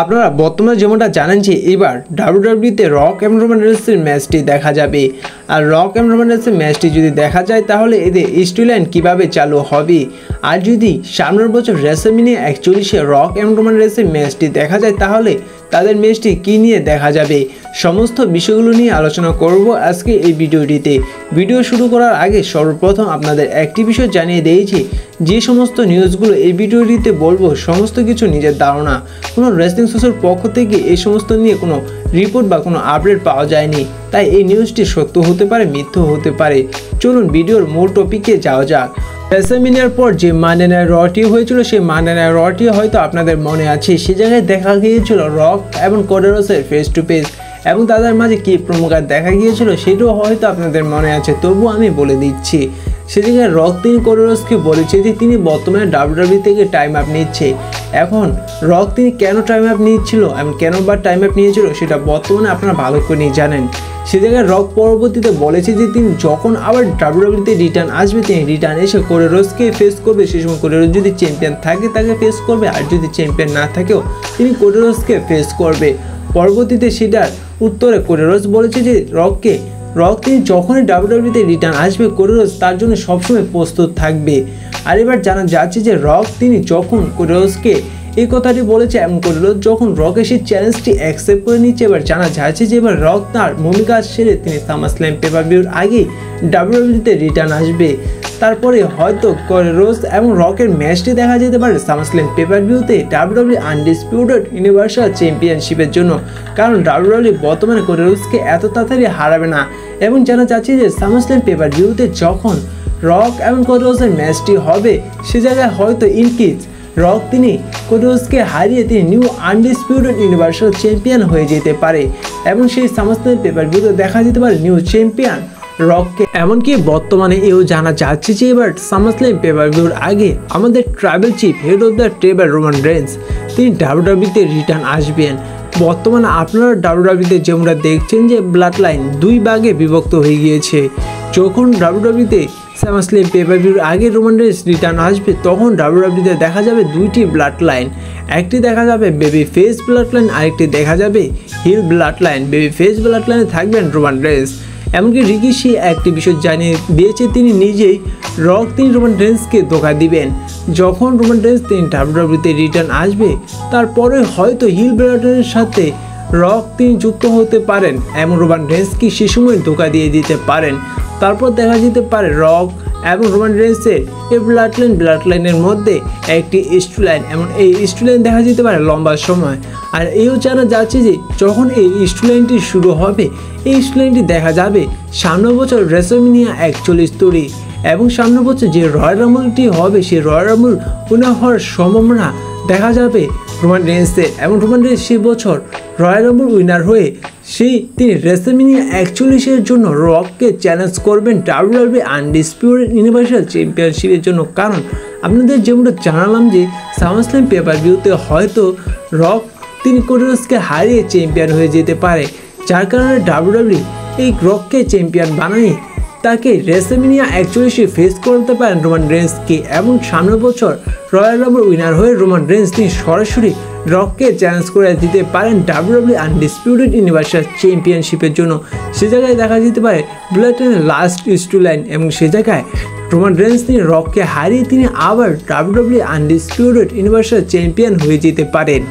আপনারা বর্তমানে যেমনটা জানেন যে এবার ডাব্লিউডাব্লিউতে রক এবং রোমান রেন্সের ম্যাচটি দেখা যাবে। আর রক এবং রোমান রেন্সের ম্যাচটি যদি দেখা যায় তাহলে এদের স্টোরিলাইন কীভাবে চালু হবে। আর যদি সামনের বছর রেসলম্যানিয়া 41-এ রক এবং রোমান রেন্সের ম্যাচটি দেখা যায় তাহলে তাদের ম্যাচটি কী নিয়ে দেখা যাবে, সমস্ত বিষয়গুলো নিয়ে আলোচনা করব আজকে এই ভিডিওটিতে। ভিডিও শুরু করার আগে সর্বপ্রথম আপনাদের একটি বিষয় জানিয়ে দিয়েছি, যে সমস্ত নিউজগুলো এই ভিডিওটিতে বলবো সমস্ত কিছু নিজের ধারণা, কোনো রেসলিং সোর্সের পক্ষ থেকে এই সমস্ত নিয়ে কোনো রিপোর্ট বা কোনো আপডেট পাওয়া যায়নি, তাই এই নিউজটি সত্য হতে পারে মিথ্যা হতে পারে। চলুন ভিডিওর মূল টপিকে যাওয়া যাক। রেসলম্যানিয়ার পর যে মানডে নাইট রটি হয়েছিল সেই মানডে নাইট রটি হয়তো আপনাদের মনে আছে, সে জায়গায় দেখা গিয়েছিল রক এবং কোডি রোডসের ফেস টু ফেস এবং তাদের মাঝে কী প্রমোকার দেখা গিয়েছিল সেটাও হয়তো আপনাদের মনে আছে, তবুও আমি বলে দিচ্ছি। সে জায়গায় রক তিনি কোডি রোডসকে বলেছে যে তিনি বর্তমানে ডাব্লিউডাব্লিউ থেকে টাইম আপ নিচ্ছে। এখন রক তিনি কেন টাইম আপ নিচ্ছিল এবং কেন বা টাইম আপ নিয়েছিল সেটা বর্তমানে আপনারা ভালো করে জানেন। সে জায়গায় রক পরবর্তীতে বলেছে যে তিনি যখন আবার ডাব্লিউডাব্লিউতে রিটার্ন আসবে তিনি রিটার্ন এসে কোডি রোডসকে ফেস করবে। সেই সময় কোডি রোডস যদি চ্যাম্পিয়ন থাকে তাকে ফেস করবে, আর যদি চ্যাম্পিয়ন না থাকেও তিনি কোডি রোডসকে ফেস করবে। পরবর্তীতে সেটার উত্তরে কোডি রোডস বলেছে যে রক তিনি যখনই ডাব্লিউডাব্লিউতে রিটার্ন আসবে কোডি রোডস তার জন্য সবসময় প্রস্তুত থাকবে। আর এবার জানা যাচ্ছে যে রক তিনি যখন কোডি রোডসকে এই কথাটি বলেছে এবং কোডি রোডস যখন রকের সেই চ্যালেঞ্জটি অ্যাকসেপ্ট করে নিচ্ছে, এবার জানা যাচ্ছে যে এবার রক তার ভূমিকা সেরে তিনি সামারস্ল্যাম পেপার-ভিউর আগে ডাব্লিউডাব্লিউতে রিটার্ন আসবে। তারপরে হয়তো কোডি রোডস এবং রকের ম্যাচটি দেখা যেতে পারে সামারস্ল্যাম পেপার-ভিউতে ডাব্লিউডাব্লিউ আনডিসপিউটেড ইউনিভার্সাল চ্যাম্পিয়নশিপের জন্য, কারণ ডাব্লিউডাব্লিউ বর্তমানে কোডি রোডসকে এত তাড়াতাড়ি হারাবে না। এবং জানা যাচ্ছে যে সামারস্ল্যাম পেপার-ভিউতে যখন রক এবং কোডি রোডসের ম্যাচটি হবে সে জায়গায় হয়তো ইনকেস রক তিনি কোডি রোডসকে হারিয়ে তিনি নিউ আনডিসপিউটেড ইউনিভার্সাল চ্যাম্পিয়ন হয়ে যেতে পারে এবং সেই সামারস্ল্যাম পেপার-ভিউতে দেখা যেতে পারে নিউ চ্যাম্পিয়ন রককে। এমনকি বর্তমানে এও জানা যাচ্ছে যে এবার সামারস্ল্যাম পেপার-ভিউর আগে আমাদের tribal chief head of the table Roman Reigns তিনি ডাব্লিউডাব্লিউতে রিটার্ন আসবেন। বর্তমানে আপনারা ডাব্লিউডাব্লিউতে যেমনটা দেখছেন যে ব্লাড লাইন দুই ভাগে বিভক্ত হয়ে গিয়েছে। যখন ডাব্লিউডাব্লিউতে সামারস্ল্যাম পেপার-ভিউর আগে রোমান রেন্স রিটার্ন আসবে তখন ডাব্লিউডাব্লিউতে দেখা যাবে দুইটি ব্লাড লাইন, একটি দেখা যাবে বেবি ফেস ব্লাড লাইন, আরেকটি দেখা যাবে হিল blood line. Baby face blood লাইনে থাকবেন রোমান রেন্স। এমনকি রিকিশি একটি বিষয় জানিয়ে দিয়েছে তিনি নিজেই রক তিনি রোমান রেন্সকে ধোঁকা দিবেন। যখন রোমান রেন্স তিনি ডাব্লিউডাব্লিউতে রিটার্ন আসবে তারপরে হয়তো হিল ব্লাড লাইনের সাথে রক তিনি যুক্ত হতে পারেন এবং রোমান রেন্সকে সে সময় ধোঁকা দিয়ে দিতে পারেন। তারপর দেখা যেতে পারে রক এবং রোমান রেন্সের এই ব্লাড লাইনের মধ্যে একটি স্টোরিলাইন এবং এই স্টোরিলাইন দেখা যেতে পারে লম্বা সময়। আর এও জানা যাচ্ছে যে যখন এই স্টোরিলাইনটি শুরু হবে এই স্টোরিলাইনটি দেখা যাবে সামনের বছর রেসলম্যানিয়া 41 তৈরি এবং সামনের বছর যে রয়্যাল রাম্বলটি হবে সেই রয়্যাল রাম্বল উইনার হওয়ার সম্ভাবনা দেখা যাবে রোমান রেন্সের এবং রোমান রেন্স সে বছর রয়্যাল রাম্বল উইনার হয়ে তিনি রেসলম্যানিয়া 41-এর জন্য রককে চ্যালেঞ্জ করবেন ডাব্লিউডাব্লিউ আনডিসপিউটেড ইউনিভার্সাল চ্যাম্পিয়নশিপের জন্য। কারণ আপনাদের যেমনটা জানালাম যে সামারস্ল্যাম পেপার-ভিউতে হয়তো রক তিনি কোডি রোডসকে হারিয়ে চ্যাম্পিয়ন হয়ে যেতে পারে, যার কারণে ডাব্লিউডাব্লিউ এই রককে চ্যাম্পিয়ন বানায় তাকে রেসলম্যানিয়া 41-এ ফেস করতে পারেন রোমান রেন্সকে এবং সামনের বছর রয়্যাল রাম্বল উইনার হয়ে রোমান রেন্স তিনি সরাসরি রককে চ্যালেঞ্জ করে দিতে পারেন ডাব্লিউডাব্লিউ আনডিসপিউটেড ইউনিভার্সাল চ্যাম্পিয়নশিপের জন্য। সে জায়গায় দেখা যেতে পারে ব্লাড লাইনের লাস্ট স্টোরিলাইন এবং সে জায়গায় রোমান রেন্স তিনি রককে হারিয়ে তিনি আবার ডাব্লিউডাব্লিউ আনডিসপিউটেড ইউনিভার্সাল চ্যাম্পিয়ন হয়ে যেতে পারেন।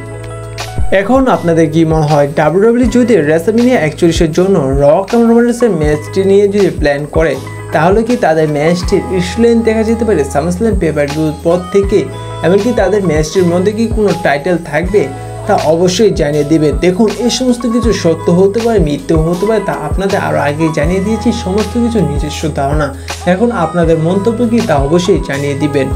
এখন আপনাদের কি মনে হয় ডাব্লিউডাব্লিউ যদি রেসলম্যানিয়া 41-এর জন্য রক এবং রোমান রেন্সের ম্যাচটি নিয়ে যদি প্ল্যান করে তাহলে কি তাদের ম্যাচটির স্টোরিলাইন দেখা যেতে পারে সামারস্ল্যাম পেপার-ভিউর পর থেকে? এমনকি তাদের ম্যাচটির মধ্যে কি কোনো টাইটেল থাকবে তা অবশ্যই জানিয়ে দিবে। দেখুন এই সমস্ত কিছু সত্য হতে পারে মিথ্যা হতে পারে, তা আপনাদের আরও আগেই জানিয়ে দিয়েছি, সমস্ত কিছু নিজস্ব ধারণা। এখন আপনাদের মন্তব্য কি তা অবশ্যই জানিয়ে দিবেন।